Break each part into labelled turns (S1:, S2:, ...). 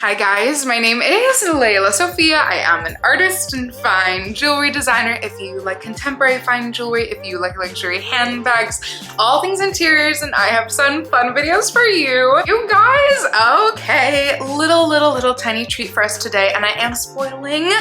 S1: Hi guys, my name is Lelasophia. I am an artist and fine jewelry designer. If you like contemporary fine jewelry, if you like luxury handbags, all things interiors, and I have some fun videos for you. You guys, okay, little tiny treat for us today, and I am spoiling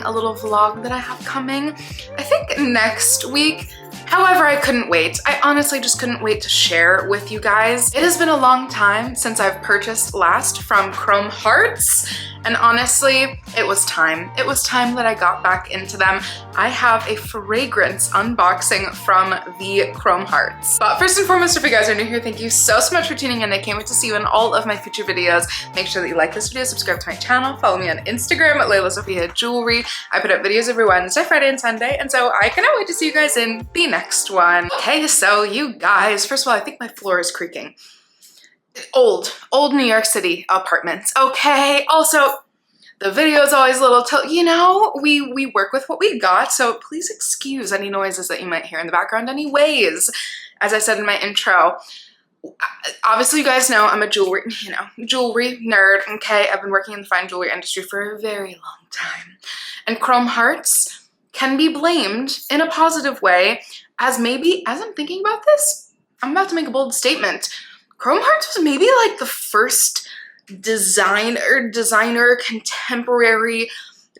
S1: a little vlog that I have coming, I think next week. However, I couldn't wait. I honestly just couldn't wait to share with you guys. It has been a long time since I've purchased last from Chrome Hearts, and honestly, it was time. It was time that I got back into them. I have a fragrance unboxing from the Chrome Hearts. But first and foremost, if you guys are new here, thank you so much for tuning in. I can't wait to see you in all of my future videos. Make sure that you like this video, subscribe to my channel, follow me on Instagram at lelasophia jewelry. I put up videos every Wednesday, Friday, and Sunday, and so I cannot wait to see you guys in the next one. Okay, so you guys, first of all, I think my floor is creaking. Old New York City apartments. Okay, also, the video is always a little, you know, we work with what we got, so please excuse any noises that you might hear in the background anyways. As I said in my intro, obviously you guys know I'm a jewelry nerd, okay? I've been working in the fine jewelry industry for a very long time. And Chrome Hearts can be blamed in a positive way, as I'm thinking about this, I'm about to make a bold statement. Chrome Hearts was maybe like the first designer contemporary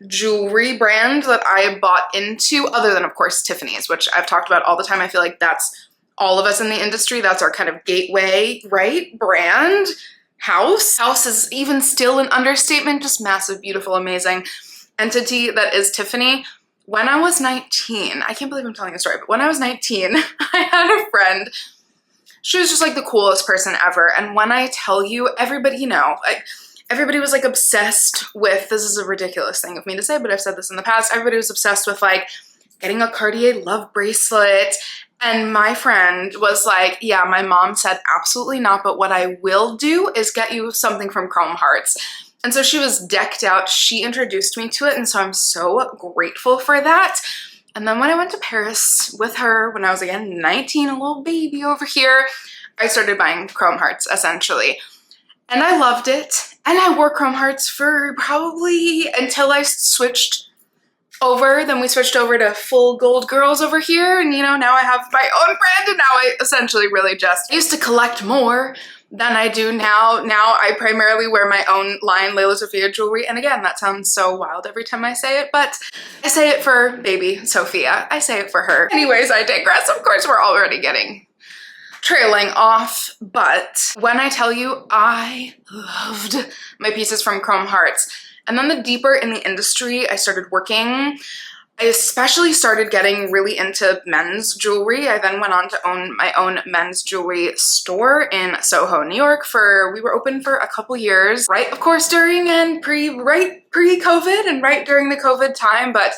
S1: jewelry brand that I bought into, other than of course Tiffany's, which I've talked about all the time. I feel like that's all of us in the industry. That's our kind of gateway, right? Brand. House is even still an understatement, just massive, beautiful, amazing entity that is Tiffany. When I was 19, I can't believe I'm telling a story, but when I was 19, I had a friend. She was just like the coolest person ever. And when I tell you, everybody, you know, everybody was like obsessed with, this is a ridiculous thing of me to say, but I've said this in the past, everybody was obsessed with like getting a Cartier love bracelet. And my friend was like, yeah, my mom said absolutely not, but what I will do is get you something from Chrome Hearts. And so she was decked out. She introduced me to it, and so I'm so grateful for that. And then when I went to Paris with her, when I was again 19, a little baby over here, I started buying Chrome Hearts essentially. And I loved it. And I wore Chrome Hearts for probably until I switched over. Then we switched over to full gold girls over here. And you know, now I have my own brand, and now I essentially really just used to collect more than I do now. Now I primarily wear my own line, Lelasophia jewelry. And again, that sounds so wild every time I say it, but I say it for baby Sophia. I say it for her. Anyways, I digress. Of course, we're already trailing off, but when I tell you I loved my pieces from Chrome Hearts, and then the deeper in the industry I started working, I especially started getting really into men's jewelry. I then went on to own my own men's jewelry store in Soho, New York we were open for a couple years, right? Of course, during and pre-COVID and right during the COVID time, but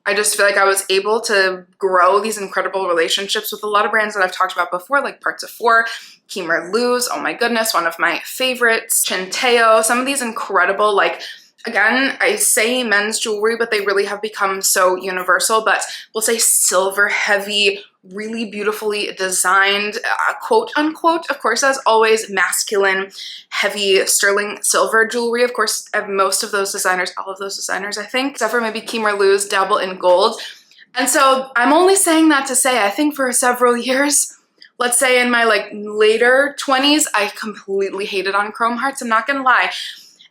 S1: I just feel like I was able to grow these incredible relationships with a lot of brands that I've talked about before, like Parts of Four, Kiemer Lewis, oh my goodness, one of my favorites, Chinteo, some of these incredible, like, again, I say men's jewelry, but they really have become so universal, but we'll say silver heavy, really beautifully designed, quote unquote, of course, as always, masculine, heavy sterling silver jewelry. Of course, I have most of those designers, all of those designers, I think, except for maybe Kiemer Lewis, dabble in gold. And so I'm only saying that to say, I think for several years, let's say in my like later 20s, I completely hated on Chrome Hearts, I'm not gonna lie.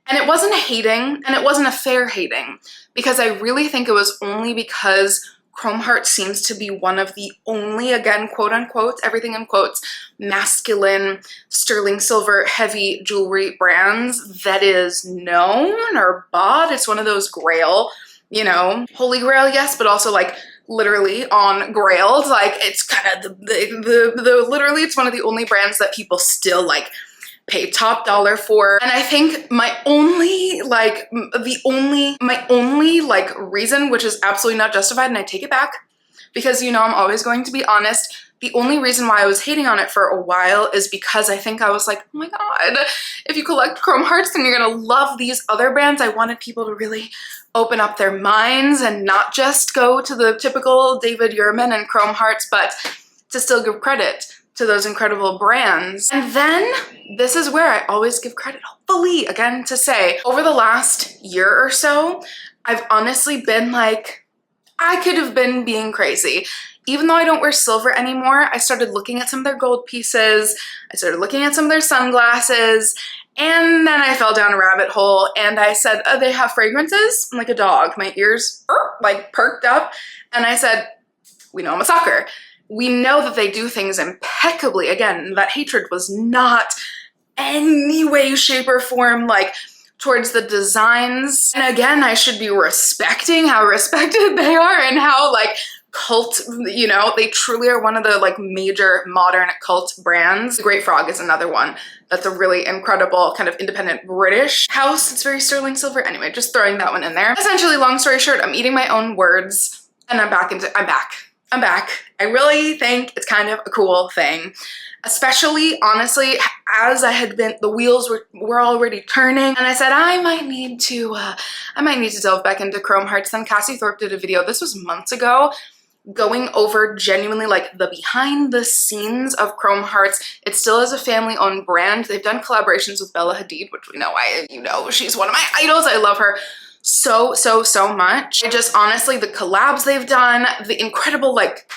S1: And it wasn't hating, and it wasn't a fair hating, because I really think it was only because Chrome Hearts seems to be one of the only, again, quote unquote, everything in quotes, masculine, sterling silver, heavy jewelry brands that is known or bought. It's one of those grail, you know, holy grail, yes, but also like literally on grailed. Like it's kind of literally it's one of the only brands that people still like pay top dollar for. And I think my only reason, which is absolutely not justified, and I take it back because, you know, I'm always going to be honest, the only reason why I was hating on it for a while is because I think I was like, oh my God, if you collect Chrome Hearts, then you're gonna love these other brands. I wanted people to really open up their minds and not just go to the typical David Yurman and Chrome Hearts, but to still give credit to those incredible brands. And then this is where I always give credit, hopefully, again, to say, over the last year or so, I've honestly been like, I could have been being crazy. Even though I don't wear silver anymore, I started looking at some of their gold pieces, I started looking at some of their sunglasses, and then I fell down a rabbit hole and I said, oh, they have fragrances? I'm like a dog. My ears like perked up. And I said, we know I'm a sucker. We know that they do things impeccably. Again, that hatred was not any way, shape, or form like towards the designs. And again, I should be respecting how respected they are and how like cult, you know, they truly are one of the like major modern cult brands. The Great Frog is another one that's a really incredible kind of independent British house. It's very sterling silver. Anyway, just throwing that one in there. Essentially, long story short, I'm eating my own words and I'm back. I really think it's kind of a cool thing. Especially, honestly, as I had been, the wheels were already turning, and I said I might need to delve back into Chrome Hearts. Then Cassie Thorpe did a video. This was months ago, going over genuinely like the behind the scenes of Chrome Hearts. It still is a family-owned brand. They've done collaborations with Bella Hadid, which we know she's one of my idols. I love her so much. I just honestly, the collabs they've done, the incredible like,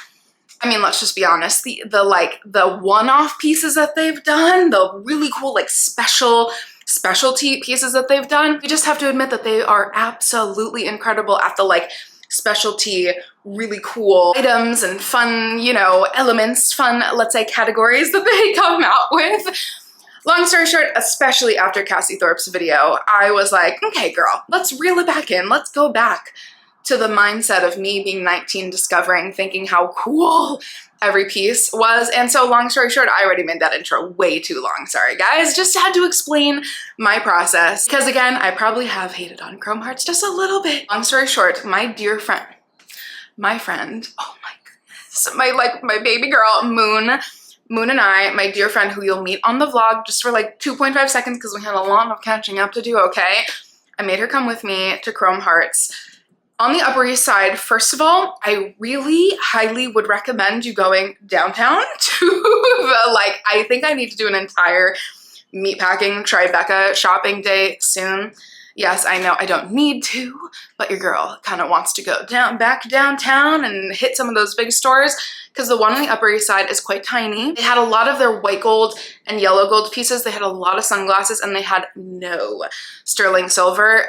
S1: I mean, let's just be honest, the one-off pieces that they've done, the really cool like specialty pieces that they've done, you just have to admit that they are absolutely incredible at the like specialty, really cool items and fun, you know, elements, fun, let's say, categories that they come out with. Long story short, especially after Cassie Thorpe's video, I was like, okay, girl, let's reel it back in. Let's go back to the mindset of me being 19, discovering, thinking how cool every piece was. And so long story short, I already made that intro way too long. Sorry guys, just had to explain my process. Because again, I probably have hated on Chrome Hearts just a little bit. Long story short, my dear friend, oh my goodness, my baby girl, Moon and I, my dear friend who you'll meet on the vlog just for like 2.5 seconds because we had a lot of catching up to do, okay? I made her come with me to Chrome Hearts. On the Upper East Side, first of all, I really highly would recommend you going downtown to the, like, I think I need to do an entire meatpacking Tribeca shopping day soon. Yes, I know I don't need to, but your girl kind of wants to go back downtown and hit some of those big stores because the one on the Upper East Side is quite tiny. They had a lot of their white gold and yellow gold pieces. They had a lot of sunglasses and they had no sterling silver.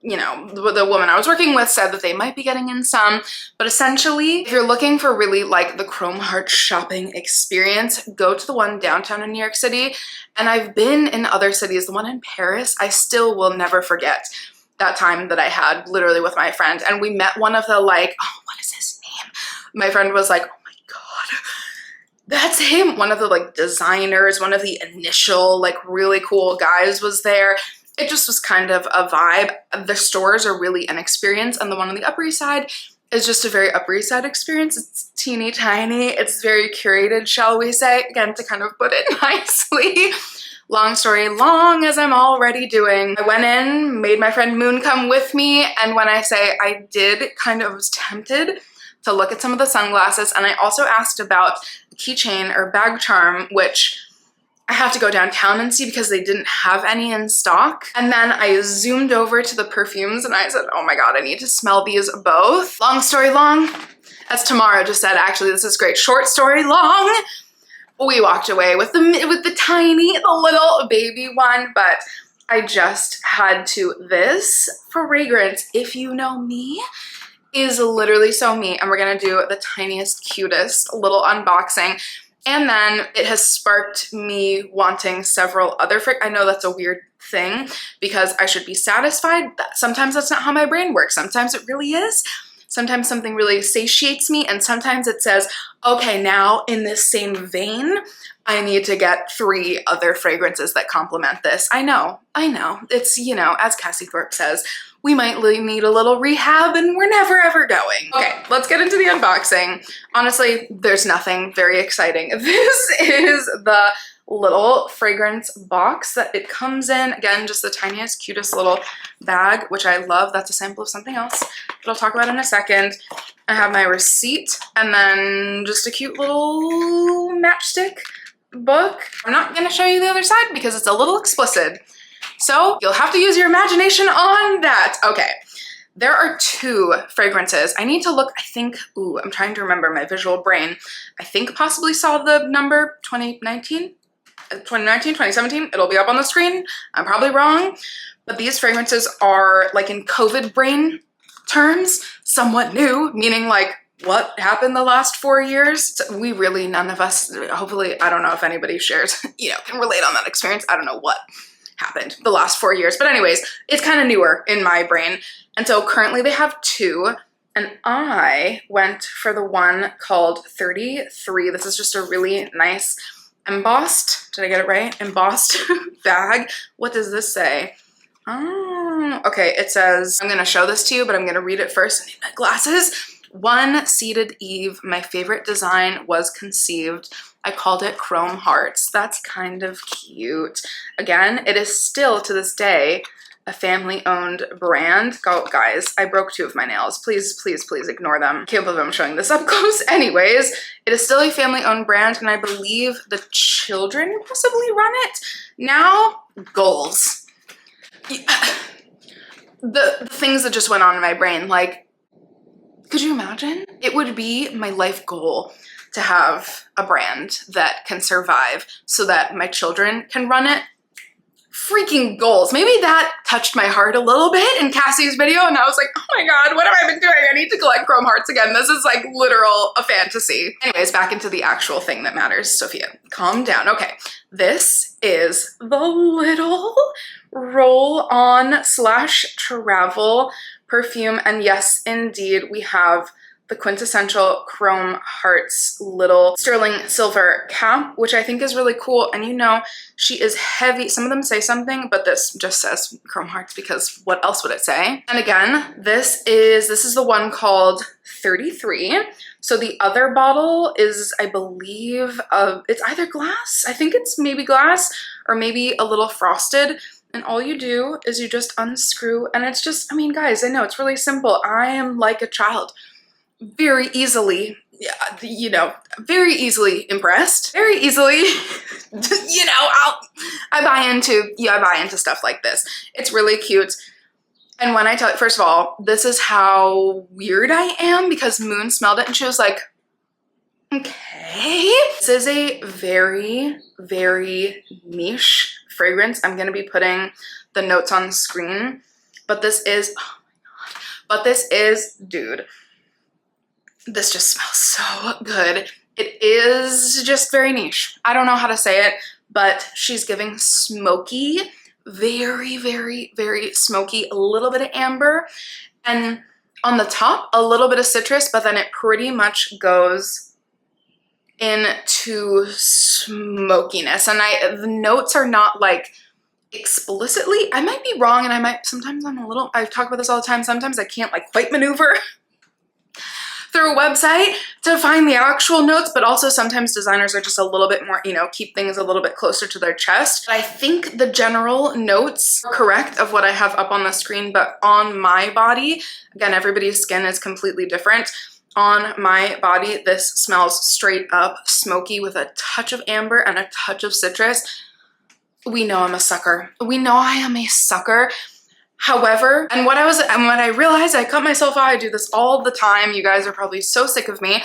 S1: You know, the woman I was working with said that they might be getting in some, but essentially, if you're looking for really like the Chrome Hearts shopping experience, go to the one downtown in New York City. And I've been in other cities, the one in Paris, I still will never forget that time that I had literally with my friend. And we met one of the like, oh, what is his name? My friend was like, oh my God, that's him. One of the like designers, one of the initial like really cool guys was there. It just was kind of a vibe. The stores are really an experience, and the one on the Upper East Side is just a very Upper East Side experience. It's teeny tiny. It's very curated, shall we say, again, to kind of put it nicely. Long story long, as I'm already doing. I went in, made my friend Moon come with me, and when I say I did, kind of was tempted to look at some of the sunglasses, and I also asked about the keychain or bag charm, which I have to go downtown and see because they didn't have any in stock. And then I zoomed over to the perfumes and I said, oh my God, I need to smell these both. Long story long, as Tamara just said, actually, this is great. Short story long, we walked away with the little baby one, but I just had to. This fragrance, if you know me, is literally so me. And we're gonna do the tiniest, cutest little unboxing. And then it has sparked me wanting several other I know that's a weird thing because I should be satisfied. Sometimes that's not how my brain works. Sometimes it really is. Sometimes something really satiates me, and sometimes it says, okay, now in this same vein, I need to get 3 other fragrances that complement this. I know. It's, you know, as Cassie Thorpe says, we might need a little rehab and we're never ever going. Okay, let's get into the unboxing. Honestly, there's nothing very exciting. This is the little fragrance box that it comes in. Again, just the tiniest, cutest little bag, which I love. That's a sample of something else that I'll talk about in a second. I have my receipt and then just a cute little matchstick book. I'm not gonna show you the other side because it's a little explicit. So you'll have to use your imagination on that. Okay, there are 2 fragrances. I need to look, I think, ooh, I'm trying to remember my visual brain. I think possibly saw the number 2019, 2017. It'll be up on the screen. I'm probably wrong. But these fragrances are, like in COVID brain terms, somewhat new, meaning like what happened the last 4 years. So we really, none of us, hopefully, I don't know if anybody shares, you know, can relate on that experience. I don't know what happened the last 4 years. But anyways, it's kind of newer in my brain. And so currently they have 2. And I went for the one called 33. This is just a really nice embossed, did I get it right? Embossed bag. What does this say? Oh, okay, it says, I'm gonna show this to you, but I'm gonna read it first. I need my glasses. One seated Eve, my favorite design was conceived. I called it Chrome Hearts. That's kind of cute. Again, it is still to this day a family-owned brand. Go, guys, I broke 2 of my nails. Please, please, please ignore them. Can't believe I'm showing this up close. Anyways, it is still a family-owned brand, and I believe the children possibly run it. Now, goals. The things that just went on in my brain, like, could you imagine? It would be my life goal to have a brand that can survive so that my children can run it. Freaking goals. Maybe that touched my heart a little bit in Cassie's video, and I was like, oh my god, what have I been doing? I need to collect Chrome Hearts again. This is like literal a fantasy. Anyways, back into the actual thing that matters. Sophia, calm down. Okay, this is the little roll-on / travel perfume, and yes, indeed, we have the quintessential Chrome Hearts little sterling silver cap, which I think is really cool. And you know, she is heavy. Some of them say something, but this just says Chrome Hearts because what else would it say? And again, this is the one called 33. So the other bottle is, I believe, it's either glass. I think it's maybe glass or maybe a little frosted. And all you do is you just unscrew, and it's just, I mean, guys, I know it's really simple. I am like a child. Very easily, you know, very easily impressed, very easily, you know, I buy into stuff like this. It's really cute. And when I tell you, first of all, this is how weird I am because Moon smelled it and she was like, okay. This is a very, very niche fragrance. I'm going to be putting the notes on the screen, but this is, oh my god, but this is, dude, this just smells so good. It is just very niche. I don't know how to say it, but she's giving smoky, very, very, very smoky, a little bit of amber, and on the top, a little bit of citrus, but then it pretty much goes into smokiness. And the notes are not like explicitly, I might be wrong, and I talk about this all the time, sometimes I can't like quite maneuver through a website to find the actual notes, but also sometimes designers are just a little bit more, you know, keep things a little bit closer to their chest. I think the general notes are correct of what I have up on the screen, but on my body, again, everybody's skin is completely different. On my body, this smells straight up smoky with a touch of amber and a touch of citrus. We know I'm a sucker. We know I am a sucker. However, and when I realized, I cut myself out, I do this all the time. You guys are probably so sick of me.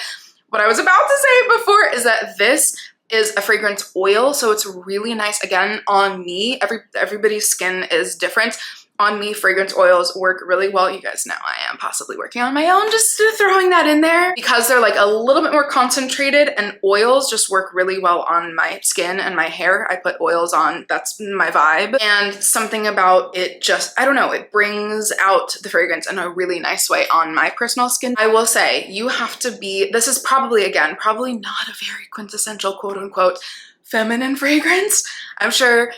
S1: What I was about to say before is that this is a fragrance oil, so it's really nice. Again, on me, everybody's skin is different. On me, fragrance oils work really well. You guys know I am possibly working on my own, just throwing that in there because they're like a little bit more concentrated, and oils just work really well on my skin and my hair. I put oils on, that's my vibe. And something about it just, I don't know, it brings out the fragrance in a really nice way on my personal skin. I will say, you have to be, this is probably, again, probably not a very quintessential quote unquote feminine fragrance. I'm sure,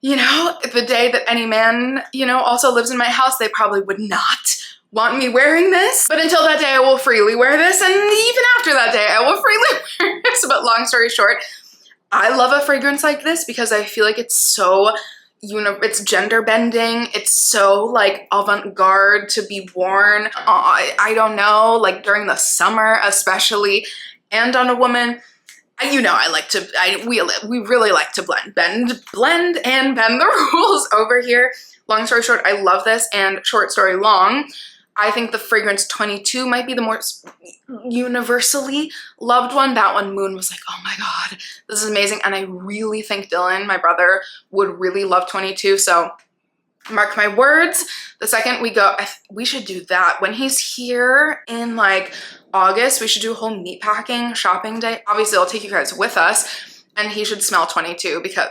S1: you know, the day that any man, you know, also lives in my house, they probably would not want me wearing this. But until that day, I will freely wear this. And even after that day, I will freely wear this. But long story short, I love a fragrance like this because I feel like it's so, it's gender bending. It's so like avant-garde to be worn. I don't know, like during the summer especially, and on a woman. I like to, we really like to blend and bend the rules over here. Long story short, I love this, and short story long, I think the fragrance 22 might be the more universally loved one. That one, Moon, was like, oh my God, this is amazing. And I really think Dylan, my brother, would really love 22. So mark my words, the second we go, we should do that. When he's here in like August, we should do a whole meatpacking shopping day. Obviously, I'll take you guys with us, and he should smell 22 because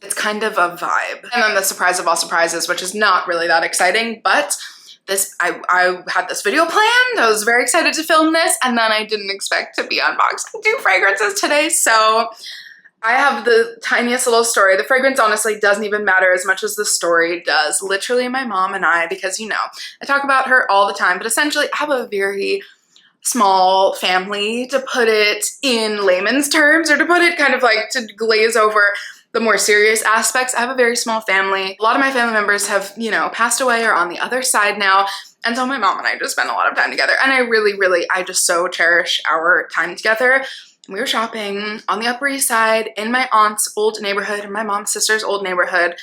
S1: it's kind of a vibe. And then the surprise of all surprises, which is not really that exciting, but this, I had this video planned. I was very excited to film this, and then I didn't expect to be unboxing 2 fragrances today. So I have the tiniest little story. The fragrance honestly doesn't even matter as much as the story does. Literally my mom and I, because I talk about her all the time, but essentially I have a very small family, to put it in layman's terms, or to put it kind of like to glaze over the more serious aspects. I have a very small family. A lot of my family members have, passed away or on the other side now. And so my mom and I just spend a lot of time together. And I just so cherish our time together. We were shopping on the Upper East Side in my aunt's old neighborhood and my mom's sister's old neighborhood.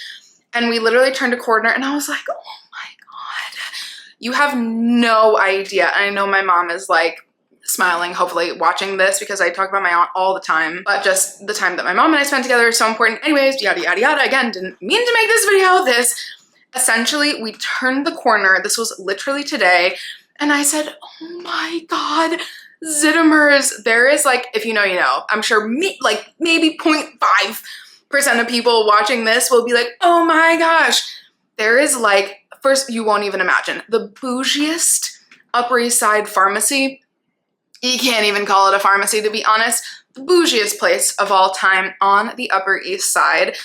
S1: And we literally turned a corner and I was like, oh my God, you have no idea. And I know my mom is like smiling, hopefully watching this, because I talk about my aunt all the time, but just the time that my mom and I spent together is so important. Anyways, yada, yada, yada. Again, didn't mean to make this video. Essentially, we turned the corner. This was literally today. And I said, oh my God, Zittimers. There is like, if you know, you know. I'm sure maybe 0.5% of people watching this will be like, oh my gosh. There is like, first, you won't even imagine, the bougiest Upper East Side pharmacy. You can't even call it a pharmacy, to be honest. The bougiest place of all time on the Upper East Side.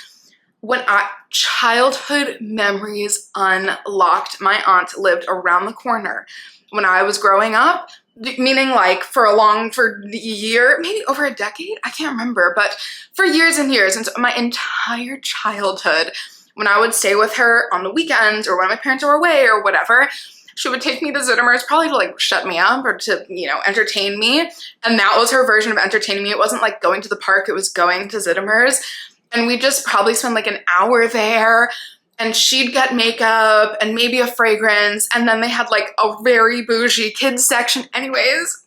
S1: When childhood memories unlocked, my aunt lived around the corner. When I was growing up, meaning like for a year, maybe over a decade, I can't remember, but for years and years, and so my entire childhood, when I would stay with her on the weekends or when my parents were away or whatever, she would take me to Zittimers, probably to like shut me up or to, entertain me. And that was her version of entertaining me. It wasn't like going to the park, it was going to Zittimers. And we just probably spend like an hour there, and she'd get makeup and maybe a fragrance. And then they had like a very bougie kids section. Anyways,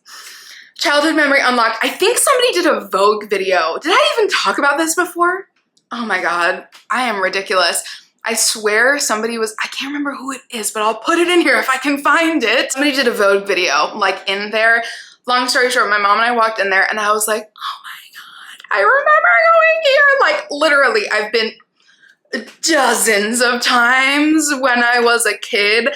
S1: childhood memory unlocked. I think somebody did a Vogue video. Did I even talk about this before? Oh my God, I am ridiculous. I swear somebody was, I can't remember who it is, but I'll put it in here if I can find it. Somebody did a Vogue video, like in there. Long story short, my mom and I walked in there and I was like, oh my God, I remember going here. Like literally, I've been dozens of times when I was a kid.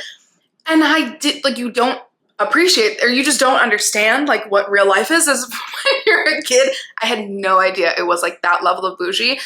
S1: And I did, like, you don't appreciate, or you just don't understand like what real life is as when you're a kid. I had no idea it was like that level of bougie.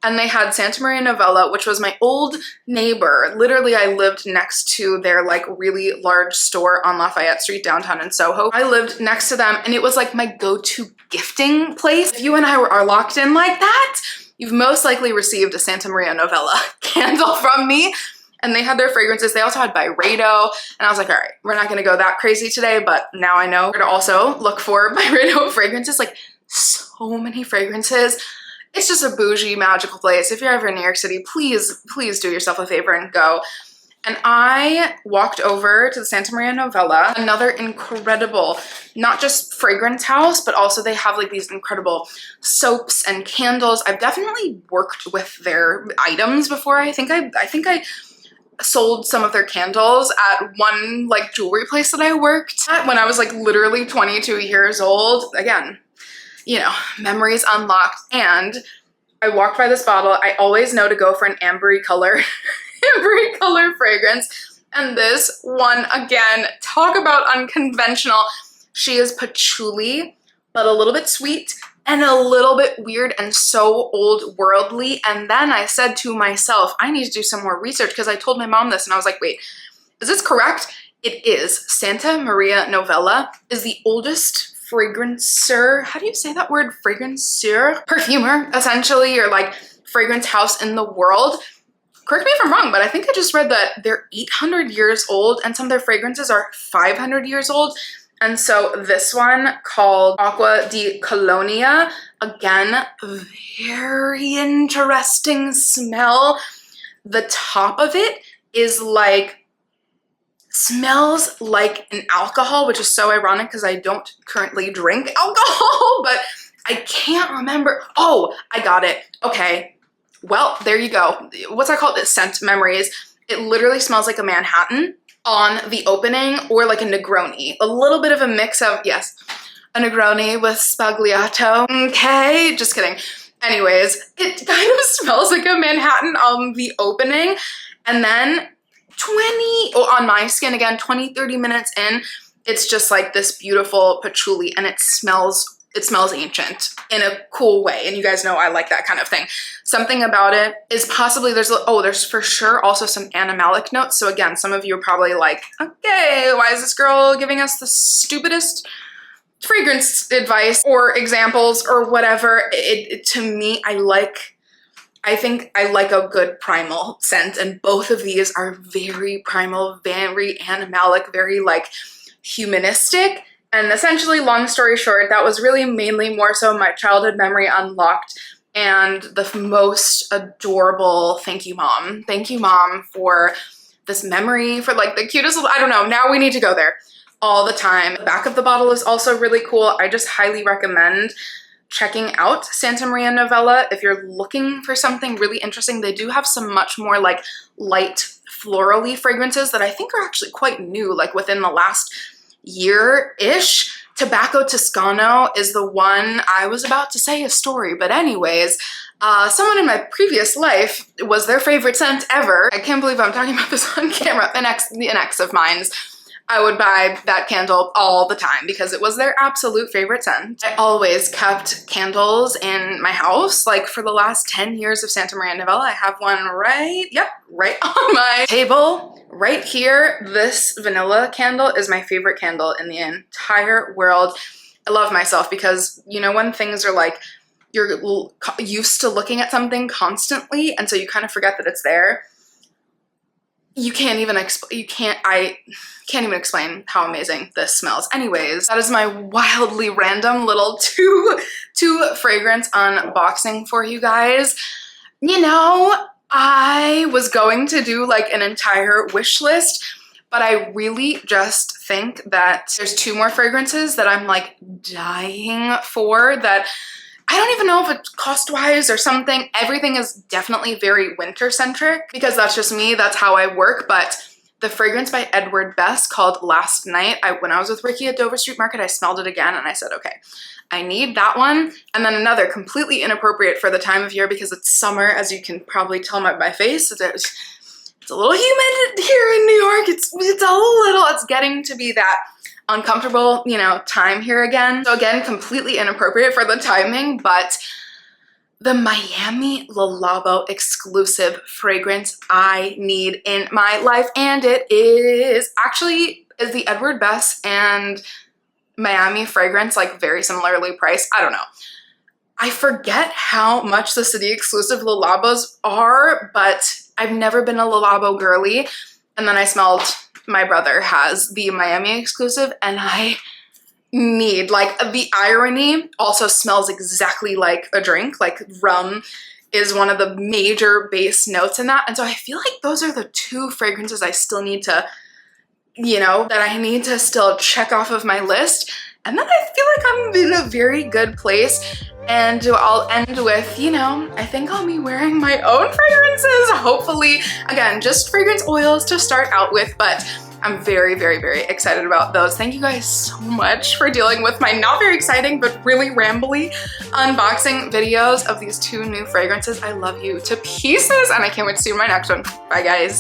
S1: And they had Santa Maria Novella, which was my old neighbor. Literally, I lived next to their like really large store on Lafayette Street downtown in Soho. I lived next to them, and it was like my go-to gifting place. If you and I are locked in like that, you've most likely received a Santa Maria Novella candle from me. And they had their fragrances. They also had Byredo. And I was like, all right, we're not going to go that crazy today, but now I know where to also look for Byredo fragrances. Like so many fragrances. It's just a bougie, magical place. If you're ever in New York City, please, please do yourself a favor and go. And I walked over to the Santa Maria Novella, another incredible, not just fragrance house, but also they have like these incredible soaps and candles. I've definitely worked with their items before. I think I sold some of their candles at one like jewelry place that I worked at when I was like literally 22 years old. Again, memories unlocked. And I walked by this bottle. I always know to go for an ambery color, ambery color fragrance. And this one, again, talk about unconventional. She is patchouli, but a little bit sweet and a little bit weird and so old worldly. And then I said to myself, I need to do some more research, because I told my mom this and I was like, wait, is this correct? It is. Santa Maria Novella is the oldest fragrancer. How do you say that word? Fragrancer? Perfumer, essentially, or like fragrance house in the world. Correct me if I'm wrong, but I think I just read that they're 800 years old and some of their fragrances are 500 years old. And so this one called Aqua di Colonia, again, very interesting smell. The top of it is like, smells like an alcohol, which is so ironic because I don't currently drink alcohol, but I can't remember. Oh, I got it. Okay. Well, there you go. What's that called? It's scent memories. It literally smells like a Manhattan on the opening, or like a Negroni. A little bit of a mix of, yes, a Negroni with Spagliato. Okay, just kidding. Anyways, it kind of smells like a Manhattan on the opening. And then on my skin, again, 20, 30 minutes in, it's just like this beautiful patchouli, and it smells ancient in a cool way. And you guys know I like that kind of thing. Something about it is possibly, there's for sure also some animalic notes. So again, some of you are probably like, okay, why is this girl giving us the stupidest fragrance advice or examples or whatever? To me, I think I like a good primal scent, and both of these are very primal, very animalic, very like humanistic. And essentially, long story short, that was really mainly more so my childhood memory unlocked, and the most adorable thank you, mom. Thank you, mom, for this memory, for like the cutest little, I don't know, now we need to go there all the time. The back of the bottle is also really cool. I just highly recommend checking out Santa Maria Novella if you're looking for something really interesting. They do have some much more like light florally fragrances that I think are actually quite new, like within the last year-ish. Tobacco Toscano is the one I was about to say a story, but anyways, someone in my previous life was their favorite scent ever. I can't believe I'm talking about this on camera. An ex of mine's. I would buy that candle all the time because it was their absolute favorite scent. I always kept candles in my house. Like for the last 10 years of Santa Maria Novella, I have one right on my table right here. This vanilla candle is my favorite candle in the entire world. I love myself because, you know, when things are like, you're used to looking at something constantly, and so you kind of forget that it's there. I can't even explain how amazing this smells. Anyways, that is my wildly random little two fragrance unboxing for you guys. You know, I was going to do like an entire wish list, but I really just think that there's 2 more fragrances that I'm like dying for, that I don't even know if it's cost-wise or something. Everything is definitely very winter-centric because that's just me. That's how I work. But the fragrance by Edward Best called Last Night, when I was with Ricky at Dover Street Market, I smelled it again and I said, okay, I need that one. And then another completely inappropriate for the time of year because it's summer, as you can probably tell by my face. It's a little humid here in New York. It's getting to be that uncomfortable, you know, time here again. So again, completely inappropriate for the timing, but the Miami Le Labo exclusive fragrance I need in my life, and it is the Edward Best and Miami fragrance like very similarly priced. I don't know. I forget how much the city exclusive Le Labos are, but I've never been a Le Labo girly. And then I smelled, my brother has the Miami exclusive, and I need, like, the irony also smells exactly like a drink. Like rum is one of the major base notes in that. And so I feel like those are the 2 fragrances I still need to, you know, that I need to still check off of my list. And then I feel like I'm in a very good place. And I'll end with, you know, I think I'll be wearing my own fragrances, hopefully. Again, just fragrance oils to start out with, but I'm very, very, very excited about those. Thank you guys so much for dealing with my not very exciting, but really rambly unboxing videos of these 2 new fragrances. I love you to pieces, and I can't wait to see you in my next one. Bye, guys.